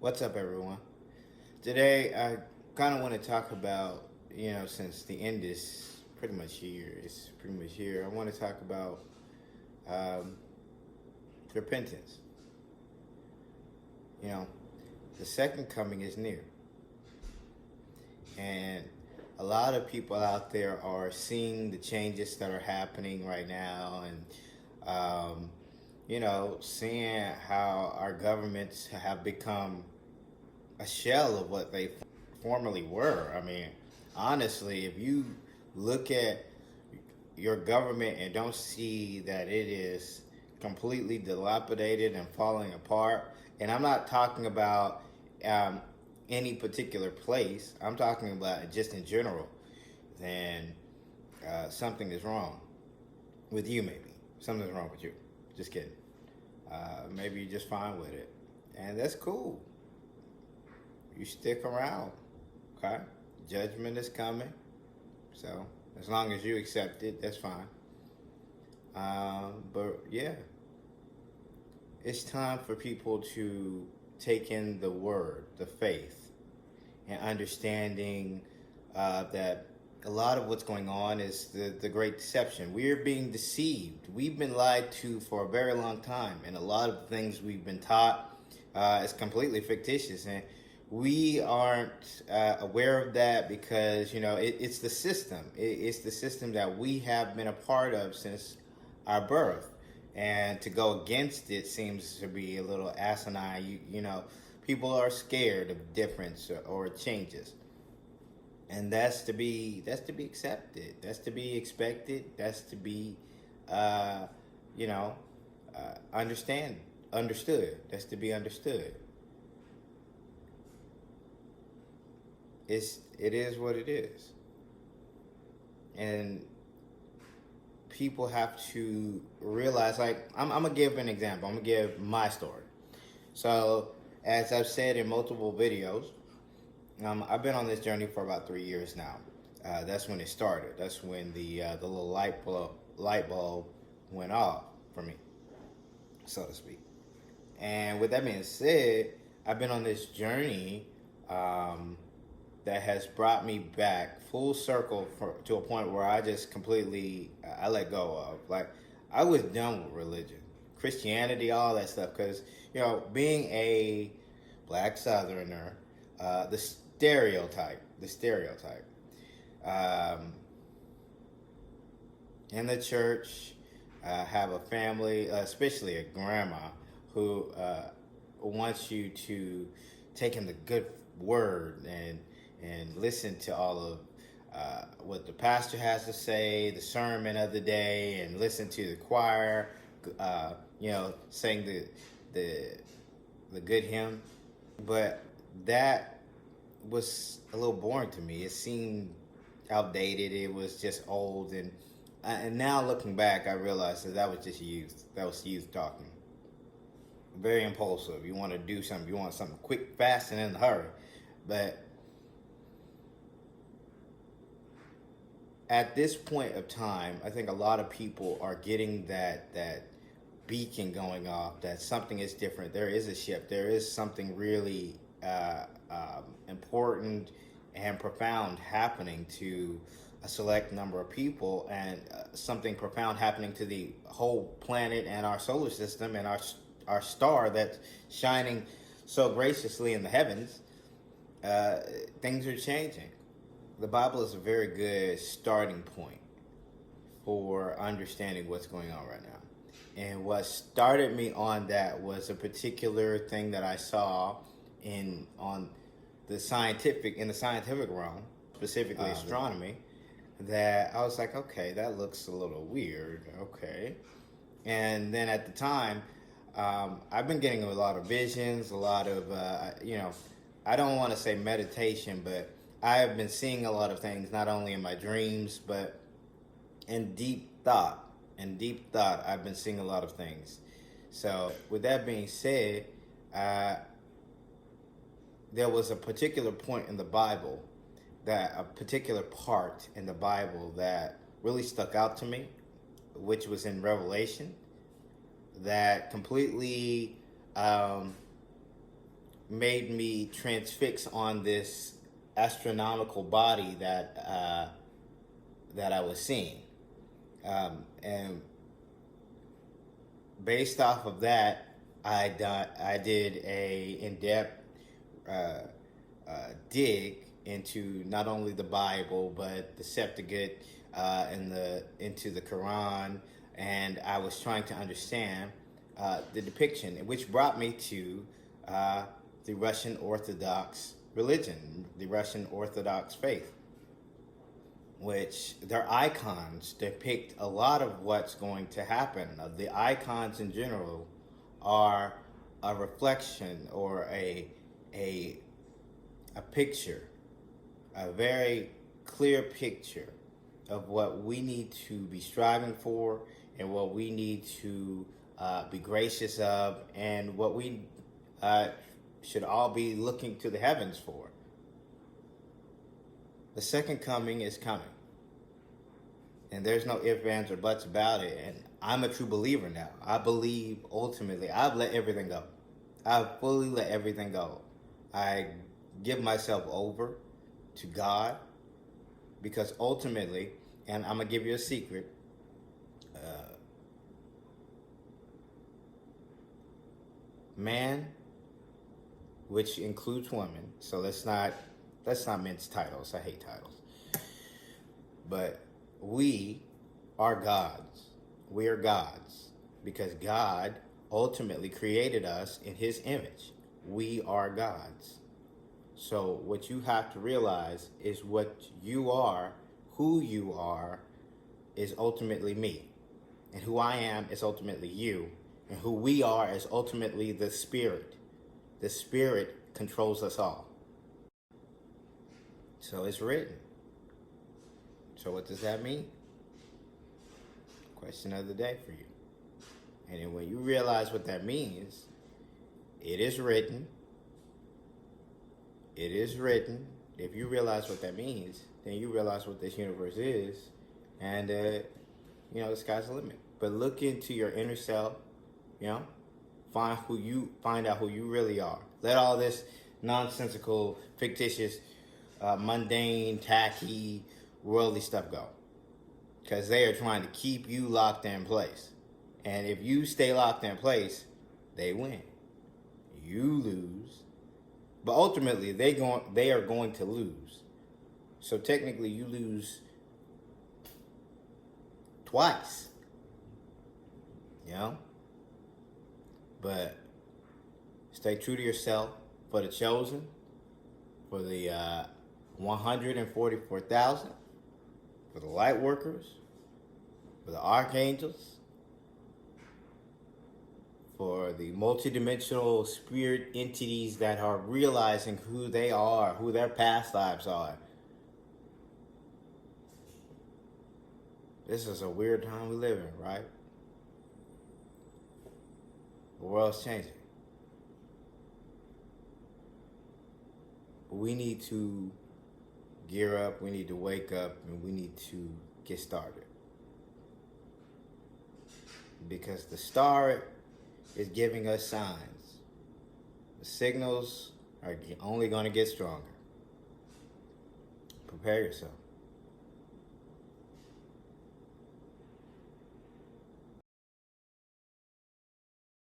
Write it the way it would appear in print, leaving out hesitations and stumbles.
What's up, everyone? Today, I kind of want to talk about, since the end is pretty much here. I want to talk about um, repentance. You know, the second coming is near, and a lot of people out there are seeing the changes that are happening right now, and seeing how our governments have become a shell of what they formerly were. I mean, honestly, if you look at your government and don't see that it is completely dilapidated and falling apart, and I'm not talking about um, any particular place, I'm talking about just in general, then something is wrong with you, maybe. Something's wrong with you. Just kidding. Maybe you're just fine with it. And that's cool. You stick around, okay? Judgment is coming, so as long as you accept it, that's fine. But yeah, it's time for people to take in the word, the faith, and understanding that a lot of what's going on is the great deception. We're being deceived. We've been lied to for a very long time, and a lot of things we've been taught is completely fictitious. And we aren't aware of that because it's the system. It's the system that we have been a part of since our birth, and to go against it seems to be a little asinine. People are scared of difference or changes, and that's to be accepted. That's to be expected. That's to be, uh, you know, understood. That's to be understood. It is what it is, and people have to realize. Like I'm gonna give an example. I'm gonna give my story. So, as I've said in multiple videos, I've been on this journey for about 3 years now. That's when it started. That's when the little light bulb went off for me, so to speak. And with that being said, I've been on this journey um, that has brought me back full circle to a point where I just completely I let go of. Like I was done with religion, Christianity, all that stuff. Because being a black Southerner, the stereotype, um, in the church, have a family, especially a grandma, who wants you to take in the good word and listen to all of what the pastor has to say, the sermon of the day, and listen to the choir, sing the the good hymn. But that was a little boring to me. It seemed outdated. It was just old, and now looking back, I realized that was just youth. That was youth talking. Very impulsive. You want to do something. You want something quick, fast, and in a hurry. But at this point of time, I think a lot of people are getting that beacon going off. That something is different. There is a shift. There is something really important and profound happening to a select number of people, and something profound happening to the whole planet and our solar system and our star that's shining so graciously in the heavens. uh, Things are changing. The Bible is a very good starting point for understanding what's going on right now. And what started me on that was a particular thing that I saw on the scientific realm, specifically astronomy, that I was like, okay, that looks a little weird. Okay. And then at the time, I've been getting a lot of visions, a lot of, I don't want to say meditation, but I have been seeing a lot of things, not only in my dreams, but in deep thought. In deep thought, I've been seeing a lot of things. So, with that being said, uh, there was a particular point in the Bible, that a particular part in the Bible that really stuck out to me, which was in Revelation, that completely um, made me transfix on this astronomical body that I was seeing, and based off of that, I did a in-depth dig into not only the Bible but the Septuagint and into the Quran, and I was trying to understand the depiction, which brought me to the Russian Orthodox religion, the Russian Orthodox faith, which their icons depict a lot of what's going to happen. The icons in general are a reflection or a picture, a very clear picture of what we need to be striving for and what we need to be gracious of, and what we should all be looking to the heavens for. The second coming is coming. And there's no ifs, ands, or buts about it. And I'm a true believer now. I believe ultimately I've let everything go. I've fully let everything go. I give myself over to God, because ultimately, and I'm going to give you a secret, man, which includes women, so let's not mince titles. I hate titles. But we are gods. We are gods because God ultimately created us in his image. We are gods. So what you have to realize is what you are, who you are, is ultimately me. And who I am is ultimately you. And who we are is ultimately the Spirit. The Spirit controls us all. So it's written. So what does that mean? Question of the day for you. And then when you realize what that means, it is written. It is written. If you realize what that means, then you realize what this universe is. And, the sky's the limit. But look into your inner self, find out who you really are. Let all this nonsensical, fictitious, mundane, tacky, worldly stuff go. Because they are trying to keep you locked in place. And if you stay locked in place, they win. You lose. But ultimately, they are going to lose. So technically, you lose twice. But stay true to yourself for the chosen, for the 144,000, for the light workers, for the archangels, for the multidimensional spirit entities that are realizing who they are, who their past lives are. This is a weird time we live in, right? The world's changing. But we need to gear up, we need to wake up, and we need to get started. Because the star is giving us signs. The signals are only going to get stronger. Prepare yourself.